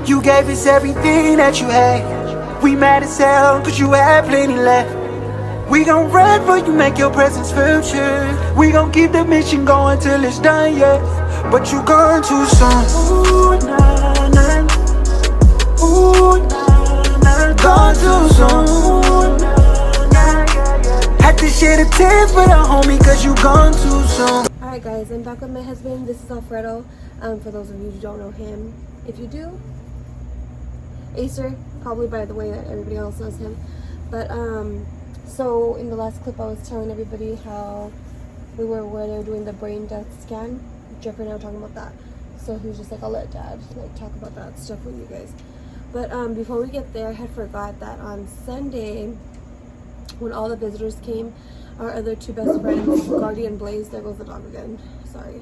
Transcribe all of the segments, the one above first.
You gave us everything that you had. We mad as hell cause you had plenty left. We gon' run for you, make your presence feel true. We gon' keep the mission going till it's done, yeah. But you gone too soon. Ooh, nah, nah. Ooh, nah, nah. Gone too soon. Ooh, nah, nah. Had to share the tears with a homie cause you gone too soon. Alright guys, I'm back with my husband. This is Alfredo. For those of you who don't know him. If you do, Acer, probably by the way that everybody else knows him. But so in the last clip I was telling everybody how we were where they were doing the brain death scan. Jeffrey and I were talking about that. So he was just like, I'll let Dad like talk about that stuff with you guys. But before we get there, I had forgot that on Sunday when all the visitors came, our other two best friends, Guardy and Blaze, there goes the dog again, sorry.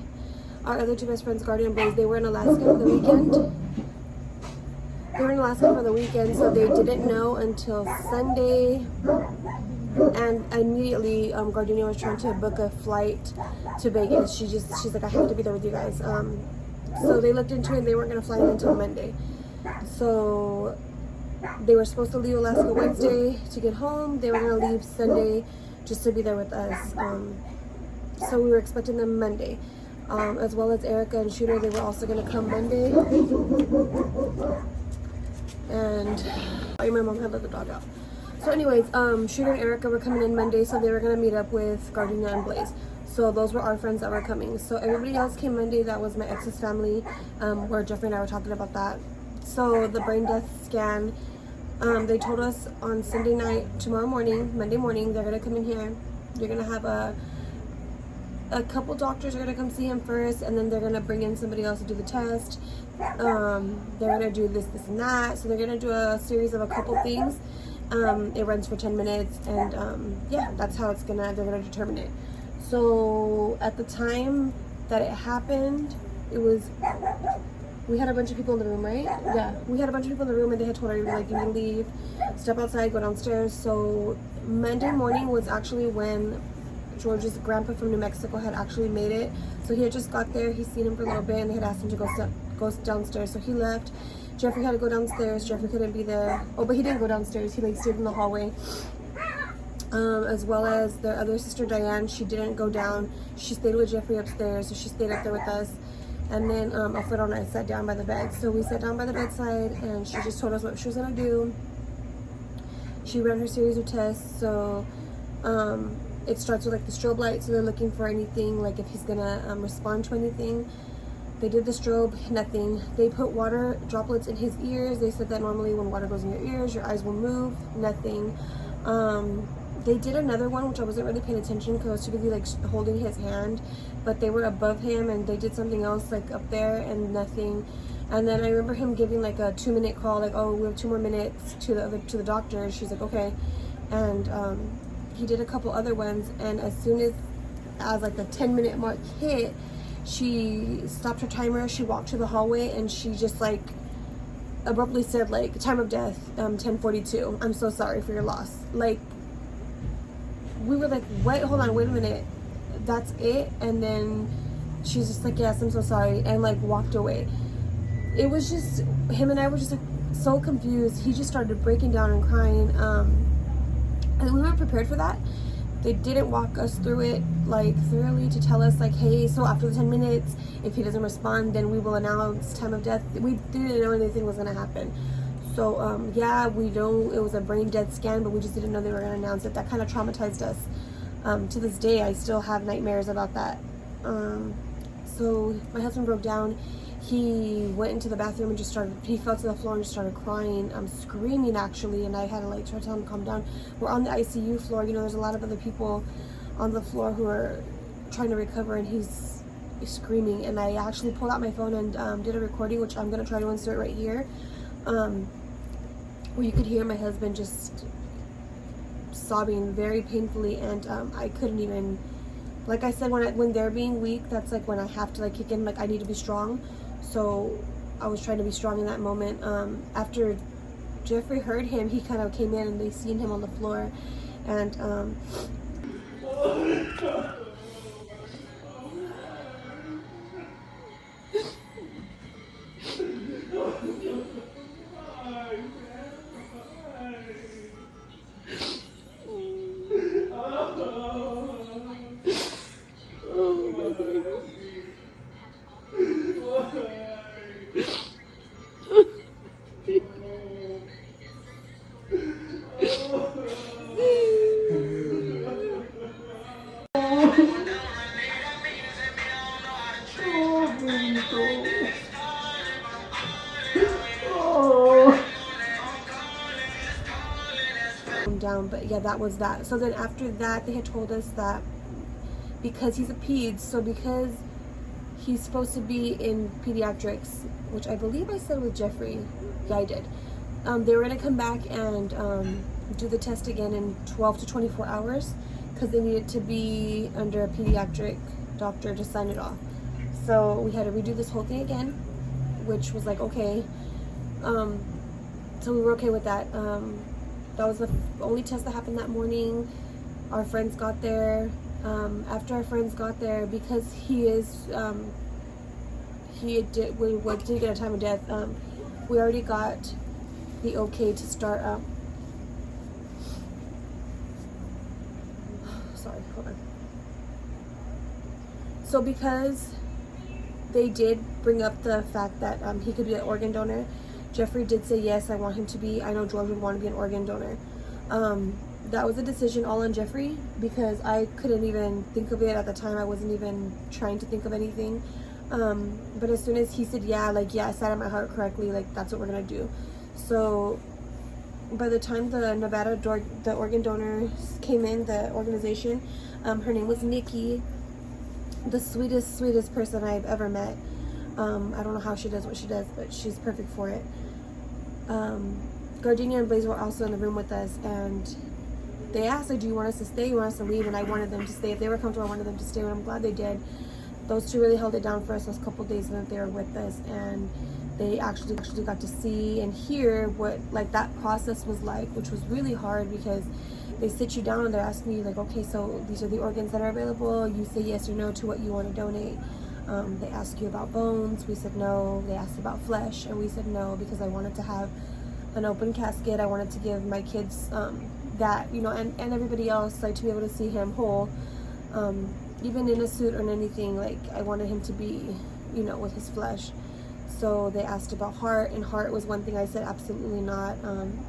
Our other two best friends, Guardy and Blaze, they were in Alaska for the weekend. They were in Alaska for the weekend, so they didn't know until Sunday. And immediately, Gardenia was trying to book a flight to Vegas. She's like, I have to be there with you guys. So they looked into it and they weren't gonna fly in until Monday. So they were supposed to leave Alaska Wednesday to get home. They were gonna leave Sunday just to be there with us. So we were expecting them Monday. As well as Erica and Shooter, they were also gonna come Monday. And my mom had let the dog out. So anyways, Shooter and Erica were coming in Monday, so they were gonna meet up with Gardenia and Blaze. So those were our friends that were coming. So everybody else came Monday. That was my ex's family, where Jeffrey and I were talking about that. So the brain death scan, they told us on Sunday night, tomorrow morning, Monday morning, they're gonna come in here. You're gonna have a couple doctors are gonna come see him first, and then they're gonna bring in somebody else to do the test. They're gonna do this and that. So they're gonna do a series of a couple things. It runs for 10 minutes, and yeah, that's how they're gonna determine it. So at the time that it happened, we had a bunch of people in the room, right? Yeah, we had a bunch of people in the room, and they had told everybody, like, you can leave, step outside, go downstairs. So Monday morning was actually when George's grandpa from New Mexico had actually made it. So he had just got there, he's seen him for a little bit, and they had asked him to go downstairs. So he left. Jeffrey had to go downstairs. Jeffrey couldn't be there. Oh, but he didn't go downstairs. He like stayed in the hallway. As well as their other sister Diane, she didn't go down. She stayed with Jeffrey upstairs, so she stayed up there with us. And then Alfredo and I sat down by the bed. So we sat down by the bedside, and she just told us what she was gonna do. She ran her series of tests. So it starts with like the strobe light. So they're looking for anything, like if he's gonna respond to anything. They did the strobe, nothing. They put water droplets in his ears. They said that normally when water goes in your ears, your eyes will move, nothing. They did another one, which I wasn't really paying attention because I was too busy like holding his hand, but they were above him, and they did something else like up there, and nothing. And then I remember him giving like a 2-minute call, like, oh, we have 2 more minutes to the doctor. She's like, okay. And he did a couple other ones, and as soon as like the 10-minute mark hit, she stopped her timer. She walked to the hallway, and she just like abruptly said, like, time of death, 10:42. I'm so sorry for your loss. Like, we were like, what? Hold on, wait a minute. That's it? And then she's just like, yes, I'm so sorry, and like walked away. It was just, him and I were just like so confused. He just started breaking down and crying. And we weren't prepared for that. They didn't walk us through it like thoroughly to tell us like, hey, so after the 10 minutes, if he doesn't respond, then we will announce time of death. We didn't know anything was gonna happen. So yeah, we know it was a brain dead scan, but we just didn't know they were gonna announce it. That kind of traumatized us. To this day, I still have nightmares about that. So my husband broke down. He went into the bathroom and he fell to the floor and just started crying, screaming actually, and I had to like try to tell him to calm down. We're on the ICU floor, you know, there's a lot of other people on the floor who are trying to recover, and he's screaming. And I actually pulled out my phone and did a recording, which I'm gonna try to insert right here, where you could hear my husband just sobbing very painfully, and I couldn't even, like I said, when they're being weak, that's like when I have to like kick in, like I need to be strong. So I was trying to be strong in that moment. After Jeffrey heard him, he kind of came in, and they seen him on the floor, and down. But yeah, that was that. So then after that, they had told us that because he's a peds, so because he's supposed to be in pediatrics, which I believe I said with Jeffrey. Yeah, I did. They were gonna come back and do the test again in 12 to 24 hours because they needed to be under a pediatric doctor to sign it off. So we had to redo this whole thing again, which was like, okay. So we were okay with that. That was the only test that happened that morning. Our friends got there. After our friends got there, because he did get a time of death, we already got the okay to start sorry, hold on. So because they did bring up the fact that he could be an organ donor, Jeffrey did say, yes, I want him to be. I know George would want to be an organ donor. That was a decision all on Jeffrey because I couldn't even think of it at the time. I wasn't even trying to think of anything. But as soon as he said, yeah, like, yeah, I sat in my heart correctly, like, that's what we're going to do. So by the time the the organ donors came in, the organization, her name was Nikki, the sweetest person I've ever met. I don't know how she does what she does, but she's perfect for it. Gardenia and Blaze were also in the room with us, and they asked, like, do you want us to stay? You want us to leave? And I wanted them to stay. If they were comfortable, I wanted them to stay, and I'm glad they did. Those two really held it down for us those couple days that they were with us, and they actually got to see and hear what, like, that process was like, which was really hard because they sit you down and they're asking you, like, okay, so these are the organs that are available. You say yes or no to what you want to donate. They ask you about bones. We said no. They asked about flesh, and we said no because I wanted to have an open casket. I wanted to give my kids that, you know, and everybody else, like, to be able to see him whole, even in a suit or anything. Like, I wanted him to be, you know, with his flesh. So they asked about heart, and heart was one thing I said absolutely not.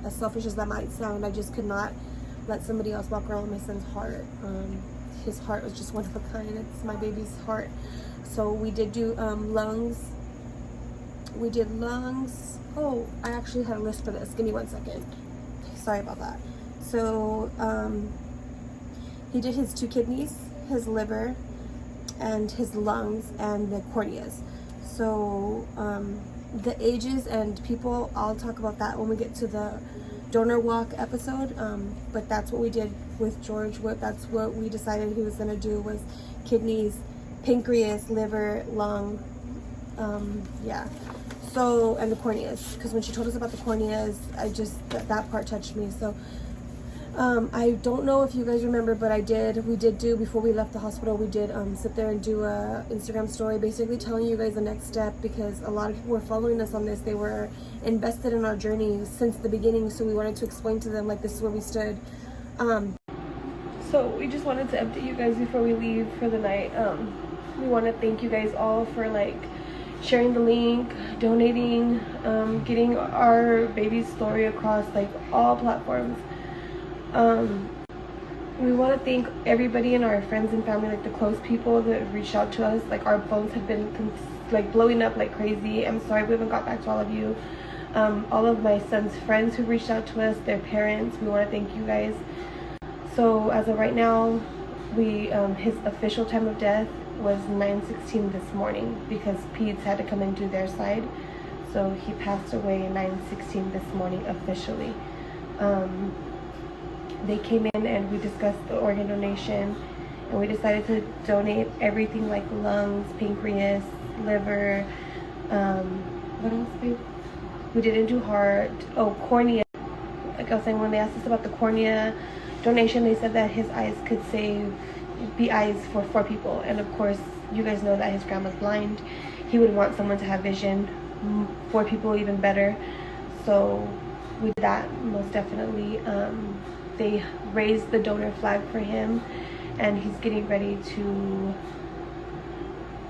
As selfish as that might sound, I just could not let somebody else walk around with my son's heart. His heart was just one of a kind. It's my baby's heart. So we did do lungs. We did lungs. Oh, I actually had a list for this. Give me 1 second. Sorry about that. So he did his 2 kidneys, his liver, and his lungs, and the corneas. So the ages and people, I'll talk about that when we get to the donor walk episode. But that's what we did with George. That's what we decided he was going to do, was kidneys, pancreas, liver, lung, yeah. So, and the corneas, because when she told us about the corneas, I just, that part touched me. So I don't know if you guys remember, but we did do, before we left the hospital, we did sit there and do a Instagram story basically telling you guys the next step, because a lot of people were following us on this. They were invested in our journey since the beginning, so we wanted to explain to them, like, this is where we stood. So we just wanted to update you guys before we leave for the night. We want to thank you guys all for, like, sharing the link, donating, getting our baby's story across, like, all platforms. We want to thank everybody and our friends and family, like the close people that have reached out to us. Like, our phones have been like blowing up like crazy. I'm sorry we haven't got back to all of you. All of my son's friends who reached out to us, their parents, we want to thank you guys. So as of right now, his official time of death was 9:16 this morning, because peds had to come and do their side. So he passed away at 9:16 this morning officially. They came in and we discussed the organ donation, and we decided to donate everything, like lungs, pancreas, liver, what else, babe? We didn't do heart. Oh, cornea. Like I was saying, when they asked us about the cornea donation, they said that his eyes could be eyes for 4 people. And of course, you guys know that his grandma's blind. He would want someone to have vision. 4 people, even better. So we did that, most definitely. They raised the donor flag for him, and he's getting ready to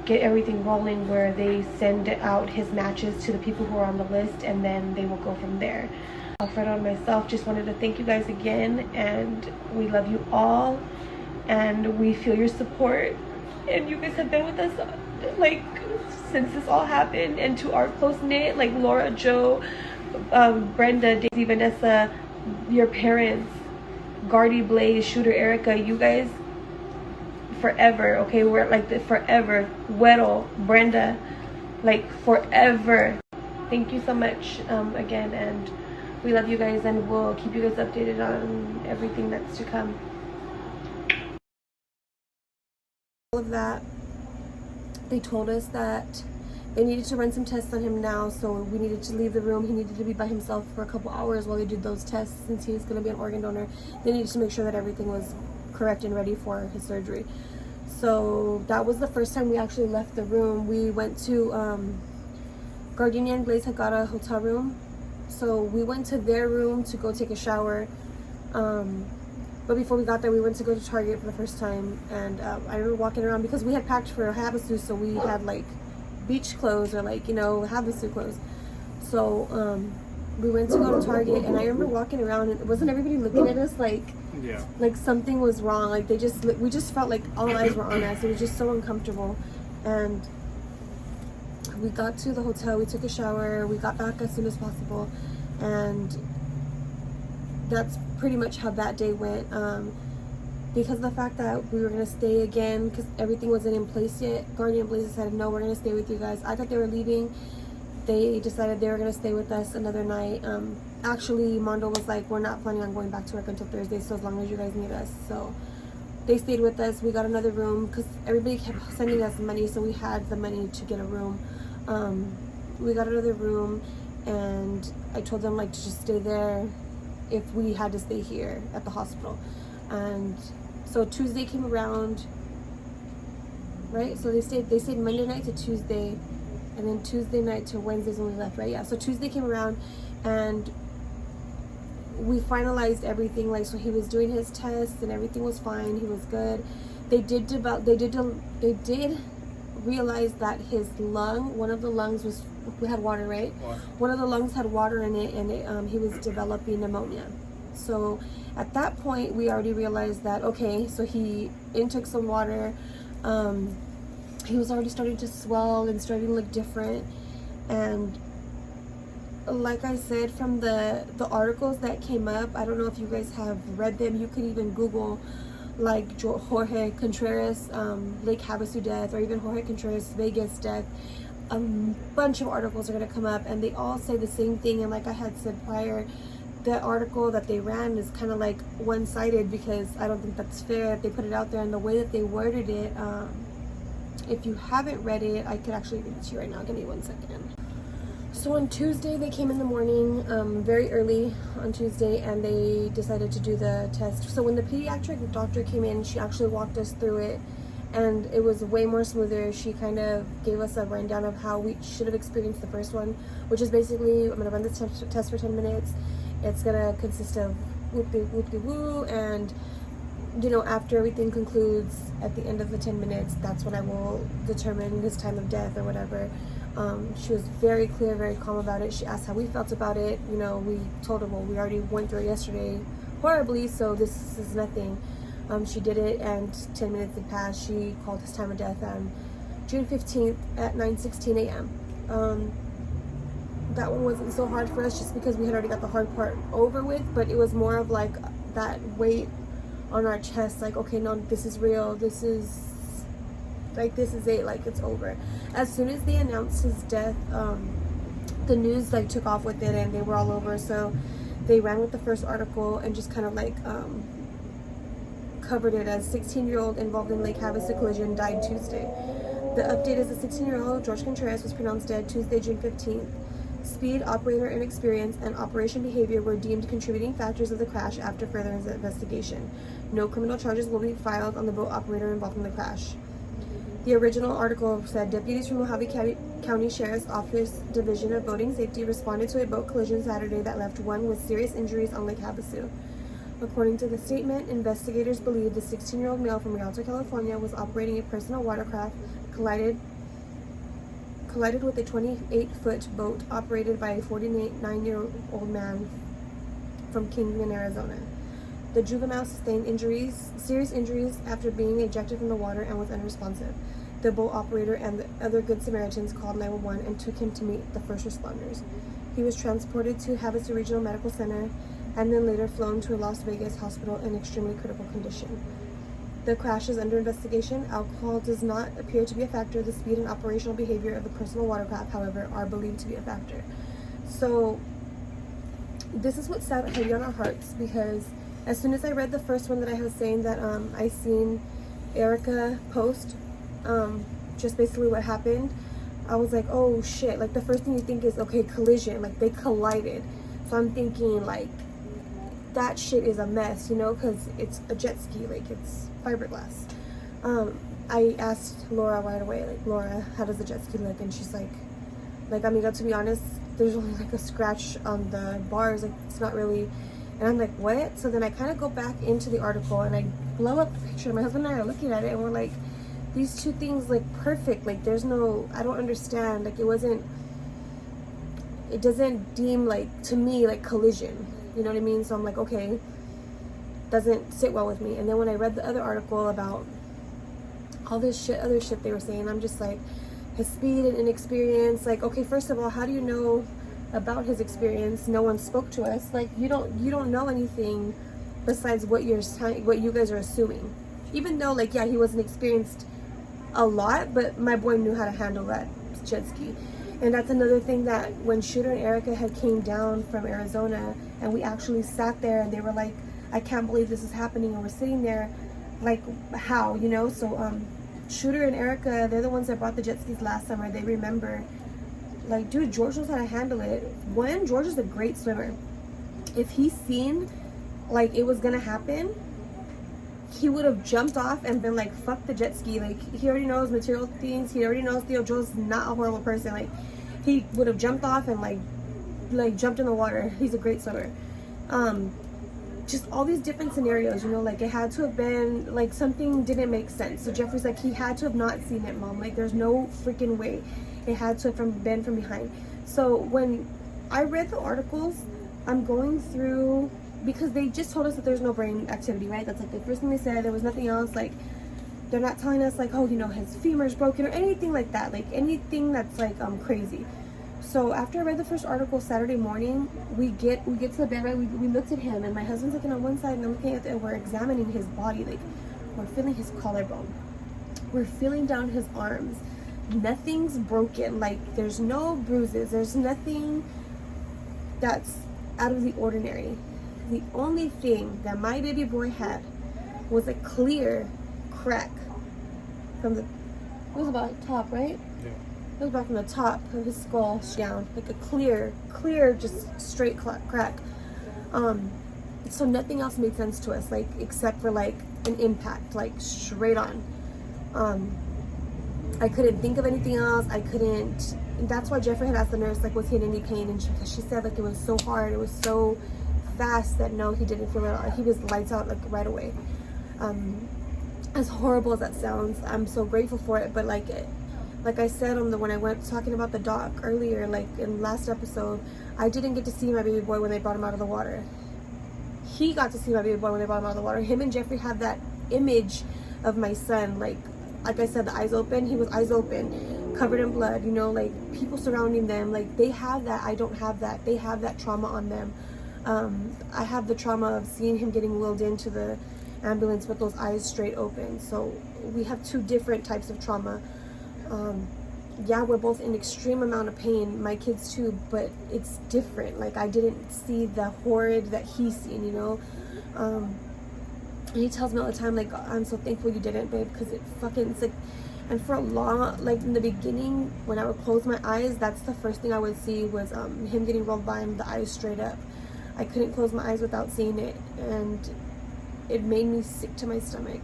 get everything rolling, where they send out his matches to the people who are on the list, and then they will go from there. Alfredo and myself just wanted to thank you guys again, and we love you all, and we feel your support, and you guys have been with us, like, since this all happened. And to our close-knit, like Laura, Joe, Brenda, Daisy, Vanessa, your parents, Guardy, Blaze, Shooter, Erica, you guys forever, okay? We're like the forever. Weddle, Brenda, like forever. Thank you so much again, and we love you guys, and we'll keep you guys updated on everything that's to come. All of that, they told us that they needed to run some tests on him now, so we needed to leave the room. He needed to be by himself for a couple hours while they did those tests, since he was going to be an organ donor. They needed to make sure that everything was correct and ready for his surgery. So that was the first time we actually left the room. We went to Gardenia and Blaze had got a hotel room, so we went to their room to go take a shower. But before we got there, we went to go to Target for the first time, and I remember walking around because we had packed for Havasu, so we had like beach clothes or like, you know, Havasu clothes. So we went to go to Target, and I remember walking around, and wasn't everybody looking at us like, yeah, like something was wrong? Like we just felt like all eyes were on us. It was just so uncomfortable. And we got to the hotel, we took a shower, we got back as soon as possible, and that's pretty much how that day went. Because of the fact that we were going to stay again, because everything wasn't in place yet, Guardian Blaze decided, no, we're going to stay with you guys. I thought they were leaving. They decided they were going to stay with us another night. Actually, Mondo was like, we're not planning on going back to work until Thursday, so as long as you guys need us. So they stayed with us. We got another room because everybody kept sending us money, so we had the money to get a room. We got another room, and I told them like to just stay there if we had to stay here at the hospital. And so Tuesday came around, right? So they stayed Monday night to Tuesday, and then Tuesday night to Wednesdays when we left, right? Yeah, so Tuesday came around, and we finalized everything. Like, so he was doing his tests and everything was fine. He was good. They did realize that his lung, one of the lungs had water, right? Water. One of the lungs had water in it, and he was developing pneumonia. So at that point, we already realized that, okay, so he intook some water. He was already starting to swell and starting to look different. And like I said, from the articles that came up, I don't know if you guys have read them. You could even Google like Jorge Contreras Lake Havasu death, or even Jorge Contreras Vegas death. A bunch of articles are going to come up, and they all say the same thing. And like I had said prior, the article that they ran is kind of like one-sided, because I don't think that's fair if they put it out there. And the way that they worded it, if you haven't read it, I could actually read it to you right now. Give me 1 second. So on Tuesday, they came in the morning, very early on Tuesday, and they decided to do the test. So when the pediatric doctor came in, she actually walked us through it, and it was way more smoother. She kind of gave us a rundown of how we should have experienced the first one, which is basically, I'm going to run this test for 10 minutes. It's going to consist of whoop-de-woo, and you know, after everything concludes at the end of the 10 minutes, that's when I will determine his time of death or whatever. She was very clear, very calm about it. She asked how we felt about it. You know, we told her, well, we already went through it yesterday horribly, so this is nothing. She did it, and 10 minutes had passed. She called his time of death on June 15th at 9:16 a.m. That one wasn't so hard for us just because we had already got the hard part over with, but it was more of like that weight on our chest, like, okay, no, this is real, this is it, like, it's over. As soon as they announced his death, the news like took off with it, and they were all over. So they ran with the first article and just kind of like covered it as 16-year-old involved in Lake Havasu collision died Tuesday. The update is the 16-year-old George Contreras was pronounced dead Tuesday, June 15th. Speed, operator inexperience, and operation behavior were deemed contributing factors of the crash after further investigation. No criminal charges will be filed on the boat operator involved in the crash. The original article said deputies from Mojave County Sheriff's Office Division of Boating Safety responded to a boat collision Saturday that left one with serious injuries on Lake Havasu. According to the statement, investigators believe the 16-year-old male from Rialto, California was operating a personal watercraft, collided with a 28-foot boat operated by a 49-year-old man from Kingman, Arizona. The juvenile sustained serious injuries after being ejected from the water and was unresponsive. The boat operator and the other Good Samaritans called 911 and took him to meet the first responders. He was transported to Havasu Regional Medical Center and then later flown to a Las Vegas hospital in extremely critical condition. The crash is under investigation. Alcohol does not appear to be a factor. The speed and operational behavior of the personal watercraft, however, are believed to be a factor. So this is what sat heavy on our hearts, because as soon as I read the first one that I was saying that I seen Erica post, just basically what happened, I was like, oh shit. Like, the first thing you think is, okay, collision, like they collided. So I'm thinking like that shit is a mess, you know, because it's a jet ski, like it's fiberglass. I asked Laura right away, like, Laura, how does the jet ski look? And she's like, amiga, to be honest, there's only like a scratch on the bars, like it's not really. And I'm like, what? So then I kind of go back into the article and I blow up the picture. My husband and I are looking at it and we're like, these two things like perfect. Like there's no, I don't understand. Like it doesn't deem like, to me, like collision. You know what I mean? So I'm like, okay, doesn't sit well with me. And then when I read the other article about all this shit, other shit they were saying, I'm just like, his speed and inexperience. Like, okay, first of all, how do you know about his experience? No one spoke to us. Like, you don't know anything besides what you guys are assuming. Even though, like, yeah, he wasn't experienced a lot, but my boy knew how to handle that jet ski. And that's another thing, that when Shooter and Erica had came down from Arizona and we actually sat there and they were like, I can't believe this is happening, and we're sitting there like, how, you know? So Shooter and Erica, they're the ones that brought the jet skis last summer. They remember, like, dude, George knows how to handle it. One, George is a great swimmer. If he's seen like it was gonna happen, he would have jumped off and been like, fuck the jet ski. Like, he already knows material things. He already knows Theo Joe's not a horrible person. Like, he would have jumped off and like jumped in the water. He's a great swimmer. Just all these different scenarios, you know, like it had to have been like something didn't make sense. So Jeffrey's like, he had to have not seen it, Mom. Like, there's no freaking way. It had to have been from behind. So when I read the articles, I'm going through, because they just told us that there's no brain activity, right? That's like the first thing they said. There was nothing else. Like, they're not telling us like, oh, you know, his femur's broken or anything like that. Like anything that's like crazy. So after I read the first article Saturday morning, we get to the bed, right? We looked at him, and my husband's looking on one side and I'm looking at we're examining his body. Like, we're feeling his collarbone. We're feeling down his arms. Nothing's broken. Like, there's no bruises. There's nothing that's out of the ordinary. The only thing that my baby boy had was a clear crack from the, it was about top, right? Yeah. It was about from the top of his skull down, like a clear, just straight crack. So nothing else made sense to us, like, except for like an impact, like straight on. I couldn't think of anything else. I couldn't. That's why Jeffrey had asked the nurse, like, was he in any pain? And she said, like, it was so hard, it was so fast that no, he didn't feel it at all. He was lights out, like, right away. As horrible as that sounds, I'm so grateful for it. But like I said when I went talking about the doc earlier, like in last episode, I didn't get to see my baby boy when they brought him out of the water. He got to see my baby boy when they brought him out of the water. Him and Jeffrey had that image of my son, like I said, the eyes open. He was eyes open, covered in blood, you know, like people surrounding them. Like, they have that. I don't have that. They have that trauma on them. I have the trauma of seeing him getting wheeled into the ambulance with those eyes straight open. So we have two different types of trauma. Yeah, we're both in extreme amount of pain, my kids too, but it's different. Like, I didn't see the horrid that he's seen, you know. And he tells me all the time, like, I'm so thankful you didn't, babe, because it's like, and for a long, like in the beginning, when I would close my eyes, that's the first thing I would see was him getting rolled by and the eyes straight up. I couldn't close my eyes without seeing it, and it made me sick to my stomach.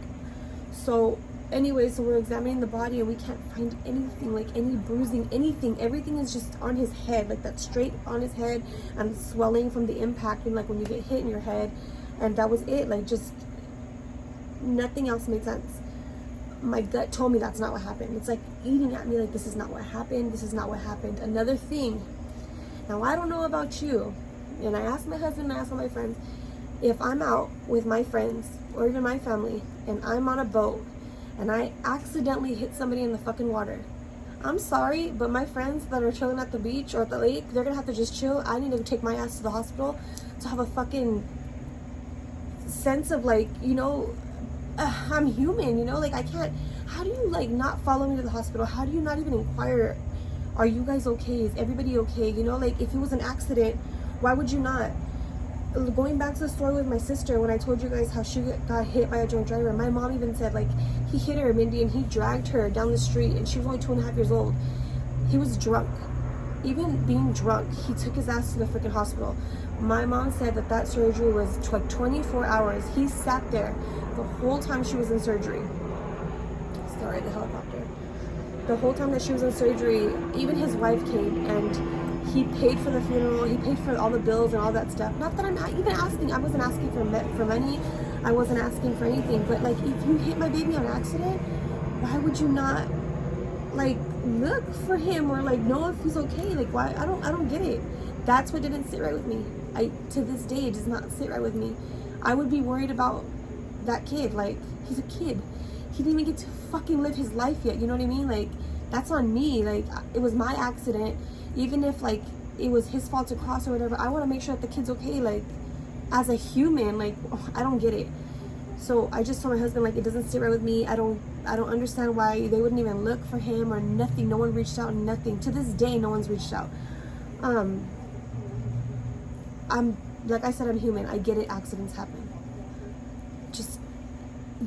So anyway, so we're examining the body and we can't find anything, like any bruising, anything. Everything is just on his head, like that straight on his head, and swelling from the impact, and like when you get hit in your head, and that was it. Like, just nothing else made sense. My gut told me that's not what happened. It's like eating at me, like, this is not what happened. This is not what happened. Another thing. Now, I don't know about you, and I asked my husband, I asked all my friends, if I'm out with my friends or even my family and I'm on a boat and I accidentally hit somebody in the fucking water, I'm sorry, but my friends that are chilling at the beach or at the lake, they're gonna have to just chill. I need to take my ass to the hospital to have a fucking sense of like, I'm human, like I can't. How do you like not follow me to the hospital? How do you not even inquire, are you guys okay? Is everybody okay? Like if it was an accident, why would you not? Going back to the story with my sister, when I told you guys how she got hit by a drunk driver, my mom even said like he hit her, Mindy, and he dragged her down the street, and she was only 2.5 years old. He was drunk. Even being drunk, he took his ass to the freaking hospital. My mom said that surgery was like 24 hours. He sat there the whole time she was in surgery. Sorry, the helicopter. The whole time that she was in surgery, even his wife came and he paid for the funeral. He paid for all the bills and all that stuff. Not that I'm not even asking. I wasn't asking for money. I wasn't asking for anything. But like, if you hit my baby on accident, why would you not like look for him or like know if he's okay? Like, why? I don't get it. That's what didn't sit right with me. To this day, it does not sit right with me. I would be worried about that kid. Like, he's a kid. He didn't even get to fucking live his life yet. You know what I mean? Like, that's on me. Like, it was my accident. Even if like it was his fault to cross or whatever, I want to make sure that the kid's okay. Like, as a human, like, I don't get it. So I just told my husband, like, it doesn't sit right with me. I don't understand why they wouldn't even look for him or nothing. No one reached out, nothing. To this day, no one's reached out. I'm, like I said, I'm human. I get it. Accidents happen. Just,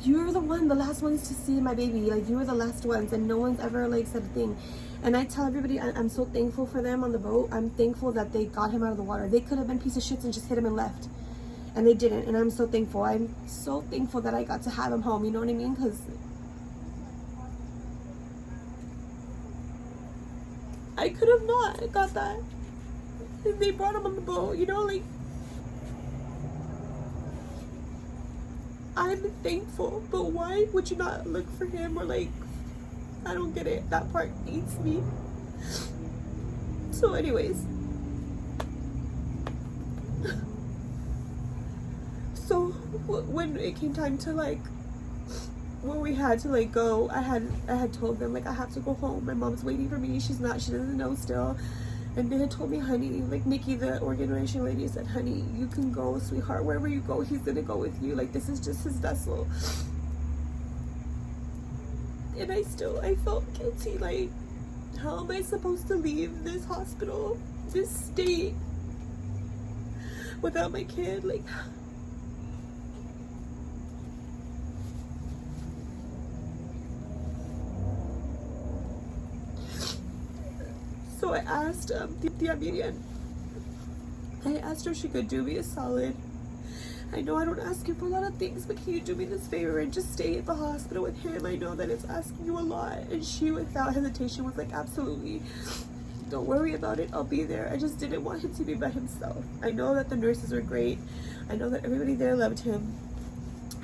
you're the last ones to see my baby. Like, you were the last ones, and no one's ever like said a thing. And I tell everybody, I'm so thankful for them on the boat. I'm thankful that they got him out of the water. They could have been piece of shits and just hit him and left, and they didn't. And I'm so thankful. I'm so thankful that I got to have him home. You know what I mean? Because I could have not got that. And they brought him on the boat. Like, I'm thankful. But why would you not look for him or like? I don't get it. That part eats me. So anyways. So when it came time to like, when we had to like go, I had told them like I have to go home. My mom's waiting for me. She doesn't know still. And they had told me, honey, like Nikki, the organization lady said, honey, you can go, sweetheart. Wherever you go, he's gonna go with you. Like, this is just his vessel. And I felt guilty. Like, how am I supposed to leave this hospital, this state, without my kid? Like, so I asked the Amirian. I asked her if she could do me a solid. I know I don't ask you for a lot of things, but can you do me this favor and just stay at the hospital with him? I know that it's asking you a lot. And she, without hesitation, was like, absolutely. Don't worry about it. I'll be there. I just didn't want him to be by himself. I know that the nurses were great. I know that everybody there loved him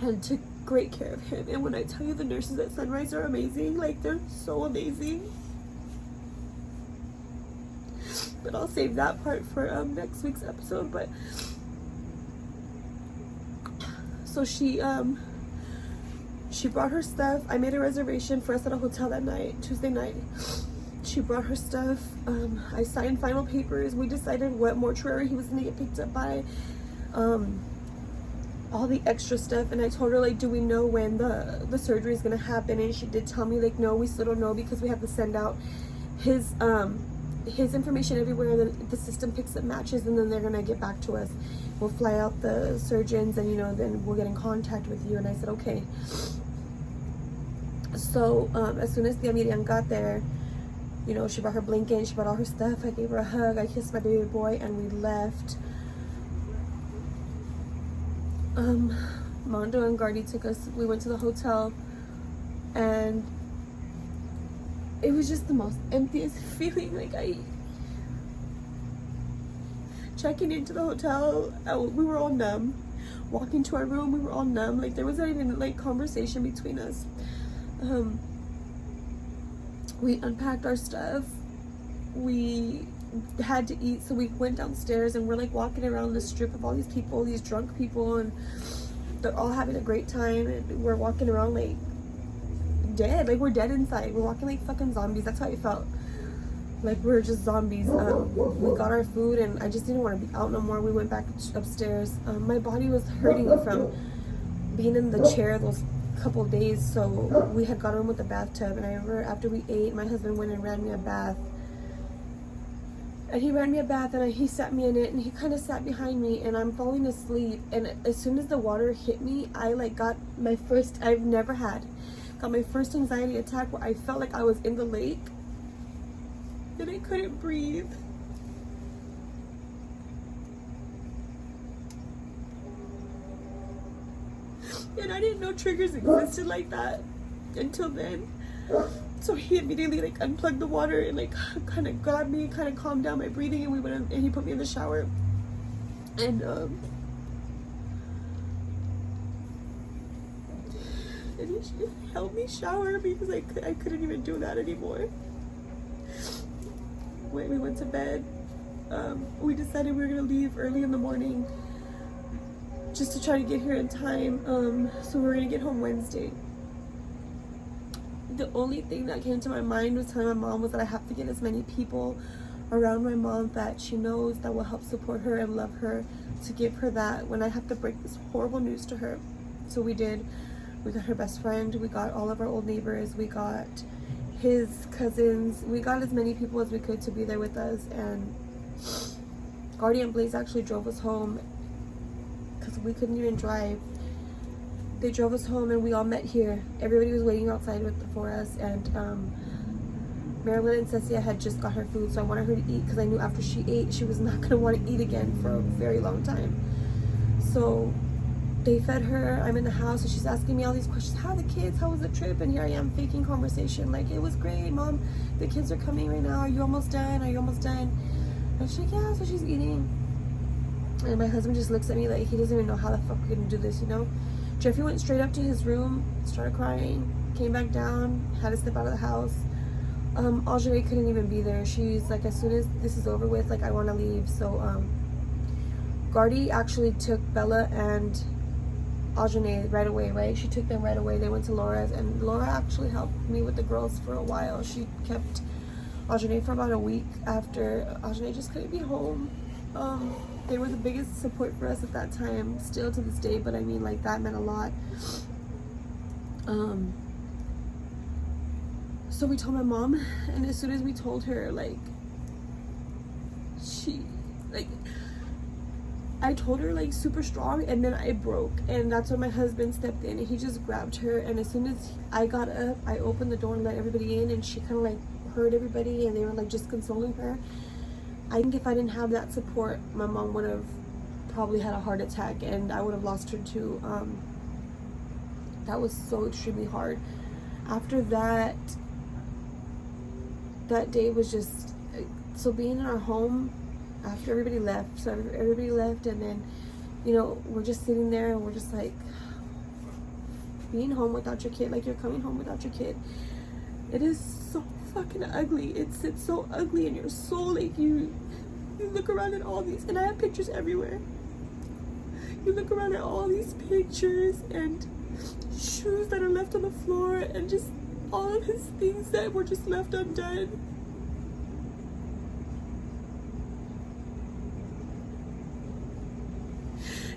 and took great care of him. And when I tell you the nurses at Sunrise are amazing, like, they're so amazing. But I'll save that part for next week's episode. But so she brought her stuff. I made a reservation for us at a hotel that night, Tuesday night. She brought her stuff. I signed final papers. We decided what mortuary he was gonna get picked up by. All the extra stuff. And I told her, like, do we know when the surgery is gonna happen? And she did tell me, like, no, we still don't know because we have to send out his information everywhere, and then the system picks up matches, and then they're gonna get back to us. We'll fly out the surgeons, and then we'll get in contact with you. And I said, okay. So as soon as the Amirian got there, she brought her blanket, she brought all her stuff. I gave her a hug, I kissed my baby boy, and we left. Mondo and Gardy took us. We went to the hotel, and it was just the most emptiest feeling. Like, checking into the hotel, we were all numb. Walking to our room, we were all numb. Like, there wasn't even like conversation between us. We unpacked our stuff. We had to eat, so we went downstairs, and we're like walking around the strip of all these people, these drunk people, and they're all having a great time. And we're walking around like dead. Like, we're dead inside. We're walking like fucking zombies. That's how I felt. Like, we're just zombies. We got our food, and I just didn't want to be out no more. We went back upstairs. My body was hurting from being in the chair those couple of days, so we had got home with the bathtub. And I remember after we ate, my husband went and ran me a bath. And he ran me a bath, and he sat me in it, and he kind of sat behind me, and I'm falling asleep. And as soon as the water hit me, I like got my first, I've never had, got my first anxiety attack where I felt like I was in the lake and I couldn't breathe. And I didn't know triggers existed like that until then. So he immediately like unplugged the water and like kind of grabbed me, kind of calmed down my breathing, and we went in, and he put me in the shower. And he helped me shower because I couldn't even do that anymore. When we went to bed, we decided we were gonna leave early in the morning just to try to get here in time. So we were gonna get home Wednesday. The only thing that came to my mind was telling my mom was that I have to get as many people around my mom that she knows that will help support her and love her, to give her that when I have to break this horrible news to her. So we did. We got her best friend, we got all of our old neighbors, we got his cousins, we got as many people as we could to be there with us. And Guardian Blaze actually drove us home because we couldn't even drive. They drove us home, and we all met here. Everybody was waiting outside for us, and Marilyn and Cecilia had just got her food, so I wanted her to eat because I knew after she ate, she was not going to want to eat again for a very long time. So they fed her. I'm in the house, and she's asking me all these questions. How are the kids? How was the trip? And here I am faking conversation. Like, it was great, Mom. The kids are coming right now. Are you almost done? Are you almost done? And she's like, yeah, so she's eating. And my husband just looks at me like he doesn't even know how the fuck we're going to do this, you know? Jeffrey went straight up to his room, started crying, came back down, had to step out of the house. Aljanae couldn't even be there. She's like, as soon as this is over with, like, I want to leave. So Gardy actually took Bella and Aljanae right away, right? She took them right away. They went to Laura's, and Laura actually helped me with the girls for a while. She kept Aljanae for about a week after Aljanae just couldn't be home. They were the biggest support for us at that time, still to this day, but I mean, like, that meant a lot. So we told my mom, and as soon as we told her, like, I told her, like, super strong, and then I broke, and that's when my husband stepped in, and he just grabbed her, and as soon as I got up, I opened the door and let everybody in, and she kind of, like, heard everybody, and they were, like, just consoling her. I think if I didn't have that support, my mom would have probably had a heart attack, and I would have lost her too. That was so extremely hard. After that day was just, so being in our home after everybody left. So everybody left, and then, you know, we're just sitting there, and we're just like, being home without your kid, like, you're coming home without your kid. It is so fucking ugly. It's so ugly, and you're so, like, you look around at all these, and I have pictures everywhere. You look around at all these pictures and shoes that are left on the floor, and just all of his things that were just left undone.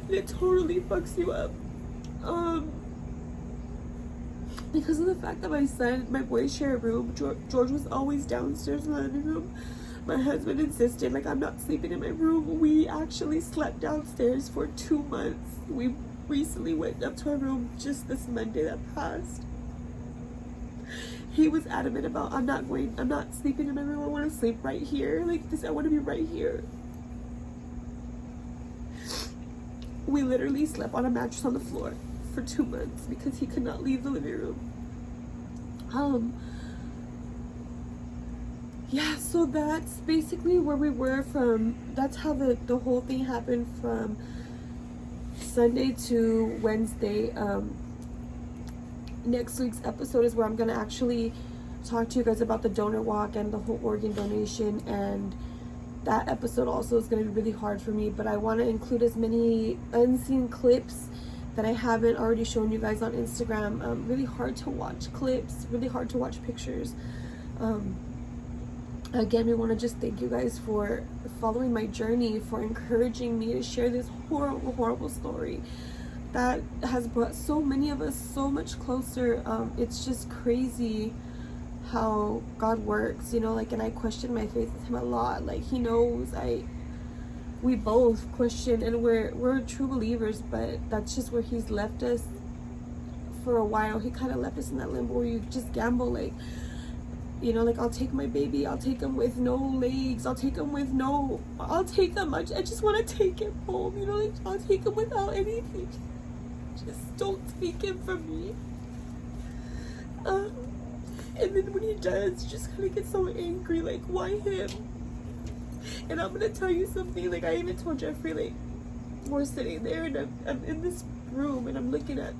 And it totally fucks you up. Because of the fact that my boys share a room. George was always downstairs in the living room. My husband insisted, like, I'm not sleeping in my room. We actually slept downstairs for 2 months. We recently went up to our room just this Monday that passed. He was adamant about, I'm not sleeping in my room. I want to sleep right here. Like, this, I want to be right here. We literally slept on a mattress on the floor for 2 months because he could not leave the living room. Yeah, so that's basically where we were from. That's how the whole thing happened from Sunday to Wednesday. Next week's episode is where I'm gonna actually talk to you guys about the donor walk and the whole organ donation, and that episode also is going to be really hard for me, but I want to include as many unseen clips that I haven't already shown you guys on Instagram. Really hard to watch clips, really hard to watch pictures. Again, we want to just thank you guys for following my journey, for encouraging me to share this horrible, horrible story that has brought so many of us so much closer. It's just crazy how God works, you know, like, and I question my faith with him a lot. Like, he knows we both question, and we're true believers, but that's just where he's left us for a while. He kind of left us in that limbo where you just gamble, like, you know, like, I'll take my baby, I'll take him with no legs, I'll take him, I just want to take him home, you know, like, I'll take him without anything. Just don't take him from me. And then when he does, just kind of get so angry, like, why him? And I'm gonna tell you something, like, I even told Jeffrey, like, we're sitting there and I'm in this room and I'm looking at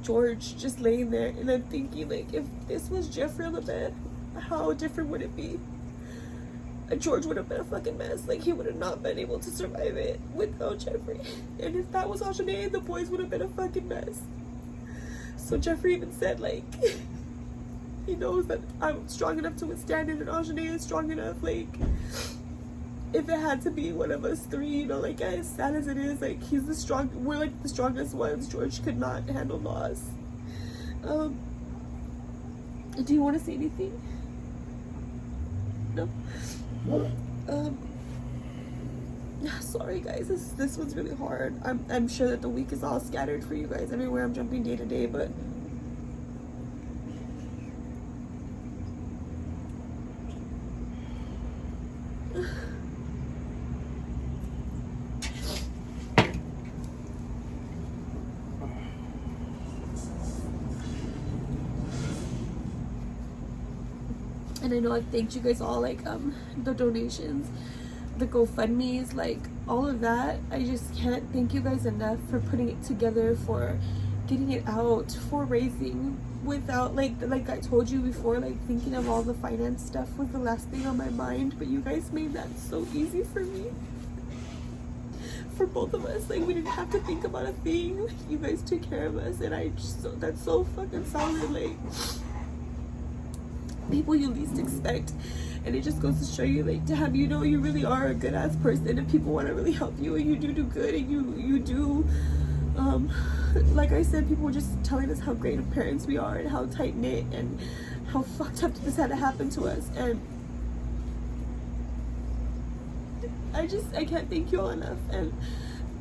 George just laying there, and I'm thinking, like, if this was Jeffrey on the bed, how different would it be? George would have been a fucking mess. Like, he would have not been able to survive it without Jeffrey. And if that was Ajane, the boys would have been a fucking mess. So Jeffrey even said, like, he knows that I'm strong enough to withstand it, and Ajane is strong enough, like, if it had to be one of us three, you know, like, as sad as it is, like, we're like the strongest ones. George could not handle loss. Do you want to say anything? No? Sorry guys, this one's really hard. I'm sure that the week is all scattered for you guys everywhere. I'm jumping day to day, but and I know I've thanked you guys all, like, the donations, the GoFundMes, like, all of that. I just can't thank you guys enough for putting it together, for getting it out, for raising without, like I told you before, like, thinking of all the finance stuff was the last thing on my mind, but you guys made that so easy for me, for both of us. Like, we didn't have to think about a thing. You guys took care of us, and that's so fucking solid. Like, people you least expect, and it just goes to show you, like, to have, you know, you really are a good ass person, and people want to really help you, and you do good, and you do, like I said, people were just telling us how great of parents we are and how tight knit and how fucked up this had to happen to us, and I can't thank you all enough. And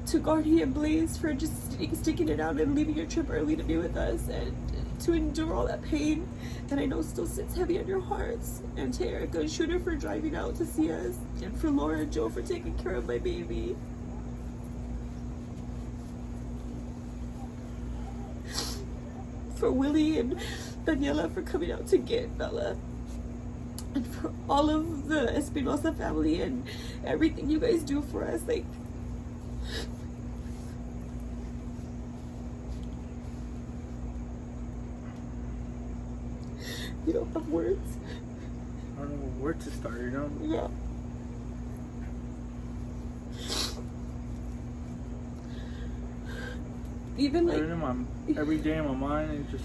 to Gardy and Blaze for just sticking it out and leaving your trip early to be with us, and to endure all that pain that I know still sits heavy on your hearts, and to Erica and Shooter for driving out to see us, and for Laura and Joe for taking care of my baby. For Willie and Daniela for coming out to get Bella, and for all of the Espinosa family and everything you guys do for us. Like, you don't have words. I don't know where to start, you know? Yeah. Even like every day in my mind, it just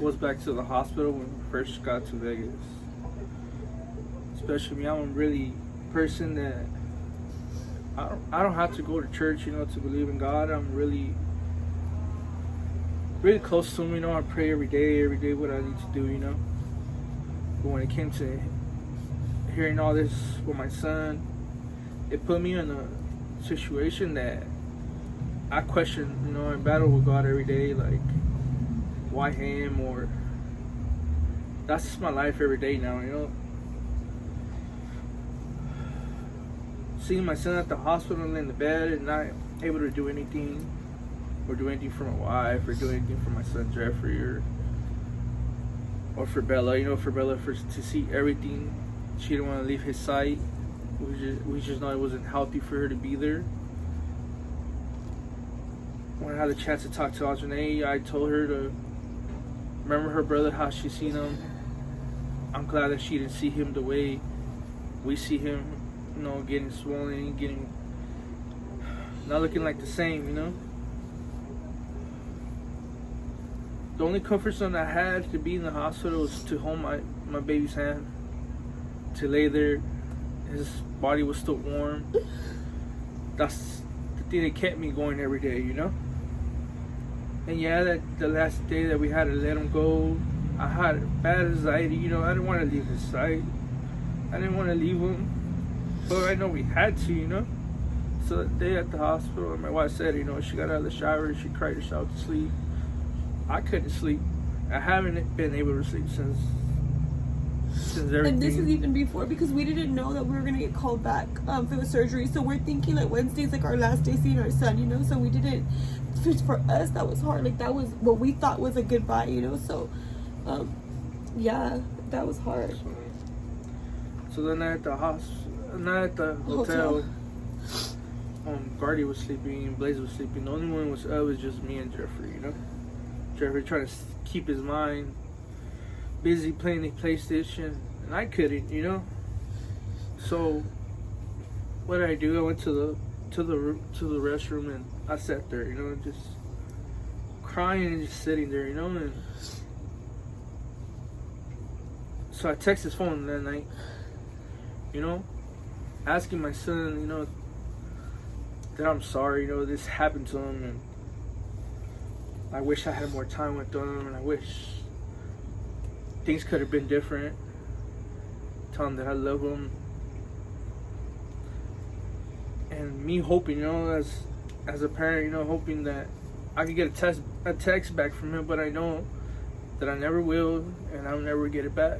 goes back to the hospital when we first got to Vegas. Especially me, I'm a really person that I don't have to go to church, you know, to believe in God. I'm really close to him, you know. I pray every day what I need to do, you know. But when it came to hearing all this with my son, it put me in a situation that I question, you know, I battle with God every day, like, why him? Or that's just my life every day now, you know. Seeing my son at the hospital in the bed and not able to do anything, or do anything for my wife, or do anything for my son Jeffrey, or for Bella, you know, to see everything. She didn't want to leave his sight. We just know it wasn't healthy for her to be there. When I had a chance to talk to Ajane, I told her to remember her brother, how she seen him. I'm glad that she didn't see him the way we see him, you know, getting swollen, not looking like the same, you know. the only comfort zone I had to be in the hospital was to hold my baby's hand, to lay there. His body was still warm. That's the thing that kept me going every day, you know. And yeah, that the last day that we had to let him go, I had bad anxiety, you know. I didn't want to leave his side. I didn't want to leave him, but I know we had to, you know. So that day at the hospital, my wife said, you know, she got out of the shower, she cried herself to sleep. I couldn't sleep. I haven't been able to sleep since everything. And this is even before, because we didn't know that we were gonna get called back for the surgery. So we're thinking like Wednesday's like our last day seeing our son, you know. So we didn't. For us, that was hard. Like that was what we thought was a goodbye, you know. So, yeah, that was hard. So then at the hotel. Gardy was sleeping, Blaze was sleeping. The only one was up was just me and Jeffrey, you know. Jeffrey trying to keep his mind busy playing the PlayStation, and I couldn't, you know. So what did I do? I went to the restroom and I sat there, you know, just crying and just sitting there, you know. And so I texted his phone that night, you know, asking my son, you know, that I'm sorry, you know, this happened to him, and I wish I had more time with him, and I wish things could have been different. Tell him that I love him, and me hoping, you know, as a parent, you know, hoping that I could get a text back from him, but I know that I never will, and I'll never get it back.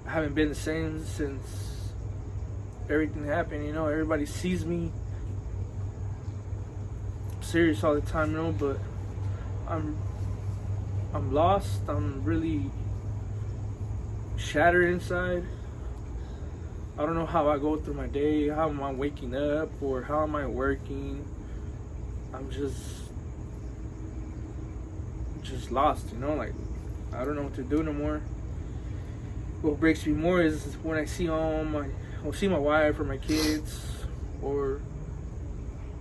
I haven't been the same since everything happened, you know. Everybody sees me serious all the time, you know, but I'm lost. I'm really shattered inside. I don't know how I go through my day, how am I waking up, or how am I working. I'm just lost, you know. Like, I don't know what to do no more. What breaks me more is when I see I'll see my wife or my kids, or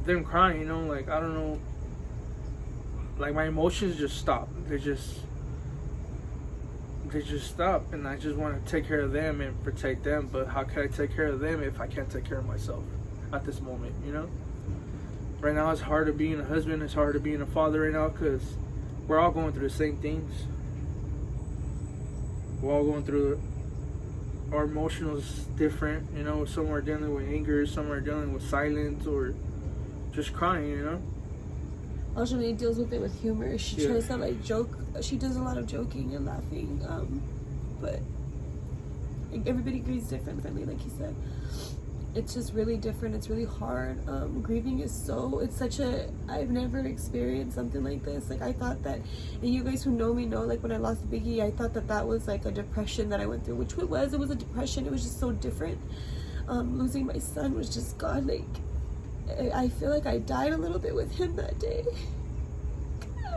them crying, you know. Like, I don't know, like my emotions just stop. They just stop, and I just want to take care of them and protect them. But how can I take care of them if I can't take care of myself at this moment, you know? Right now it's hard to being a husband, it's hard to being a father right now, because we're all going through the same things. We're all going through, our emotions different, you know. Some are dealing with anger, some are dealing with silence, or just crying, you know. Ashani deals with it with humor. She tries to like joke. She does a lot of joking and laughing, but everybody grieves differently, like you said. It's just really different. It's really hard. Grieving is I've never experienced something like this. Like, I thought that, and you guys who know me know, like when I lost Biggie, I thought that was like a depression that I went through, which it was a depression. It was just so different. Losing my son was just, God, like, I feel like I died a little bit with him that day.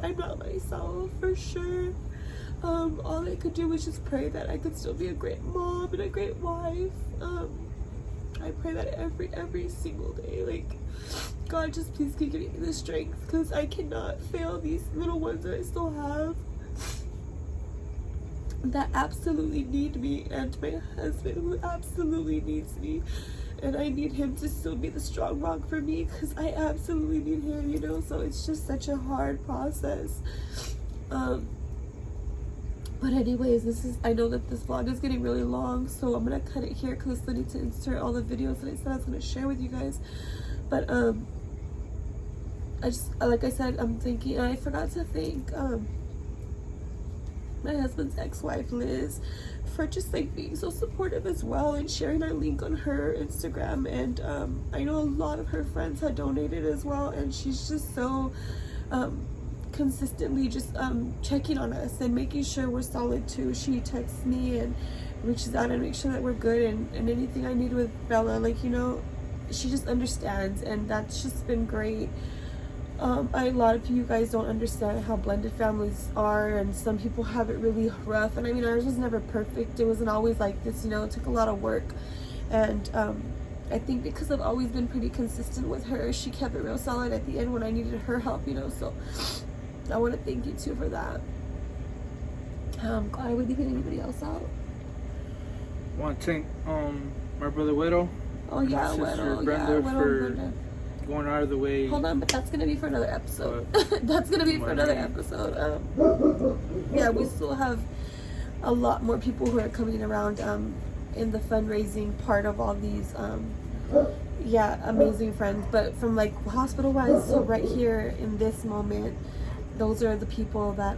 I'm not myself, for sure. All I could do was just pray that I could still be a great mom and a great wife. I pray that every single day, like, God, just please keep giving me the strength, because I cannot fail these little ones that I still have, that absolutely need me, and my husband who absolutely needs me. And I need him to still be the strong rock for me, because I absolutely need him, you know. So it's just such a hard process. But anyways, I know that this vlog is getting really long, so I'm gonna cut it here because I need to insert all the videos that I said I was gonna share with you guys. But I just, like I said, I'm thinking, I forgot to thank my husband's ex-wife Liz for just like being so supportive as well, and sharing our link on her Instagram. And I know a lot of her friends had donated as well, and she's just so consistently just checking on us and making sure we're solid too. She texts me and reaches out and makes sure that we're good, and anything I need with Bella, like, you know, she just understands, and that's just been great. A lot of you guys don't understand how blended families are, and some people have it really rough. And I mean, ours was never perfect. It wasn't always like this, you know. It took a lot of work, and I think because I've always been pretty consistent with her, she kept it real solid at the end when I needed her help, you know. So I want to thank you too for that. Are we leaving anybody else out? I want to thank my brother Widow. Oh yeah, my sister Widow. Brenda Yeah, Widow for and Brenda. going out of the way. Hold on, but that's gonna be for another episode. That's gonna be for another episode. Yeah, we still have a lot more people who are coming around in the fundraising part of all these amazing friends. But from like hospital wise, so right here in this moment, those are the people that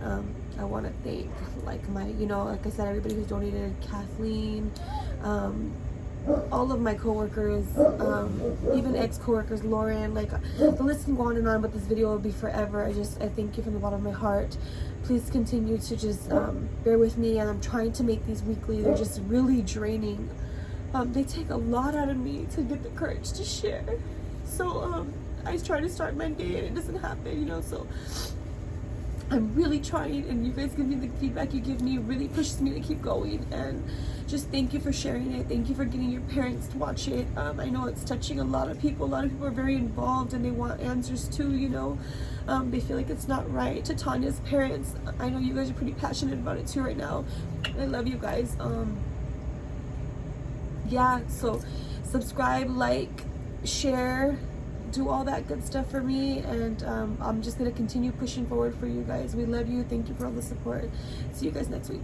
I want to thank. Like my, like I said, everybody who's donated, Kathleen, all of my coworkers, even ex-coworkers, Lauren, like the list can go on and on, but this video will be forever. I thank you from the bottom of my heart. Please continue to just bear with me, and I'm trying to make these weekly. They're just really draining. They take a lot out of me to get the courage to share. So I try to start my day and it doesn't happen, so I'm really trying, and you guys give me the feedback you give me really pushes me to keep going. And just thank you for sharing it. Thank you for getting your parents to watch it. I know it's touching a lot of people. A lot of people are very involved and they want answers too, they feel like it's not right. To Tanya's parents, I know you guys are pretty passionate about it too right now. I love you guys. So subscribe, like, share, do all that good stuff for me, and I'm just gonna continue pushing forward for you guys. We love you. Thank you for all the support. See you guys next week.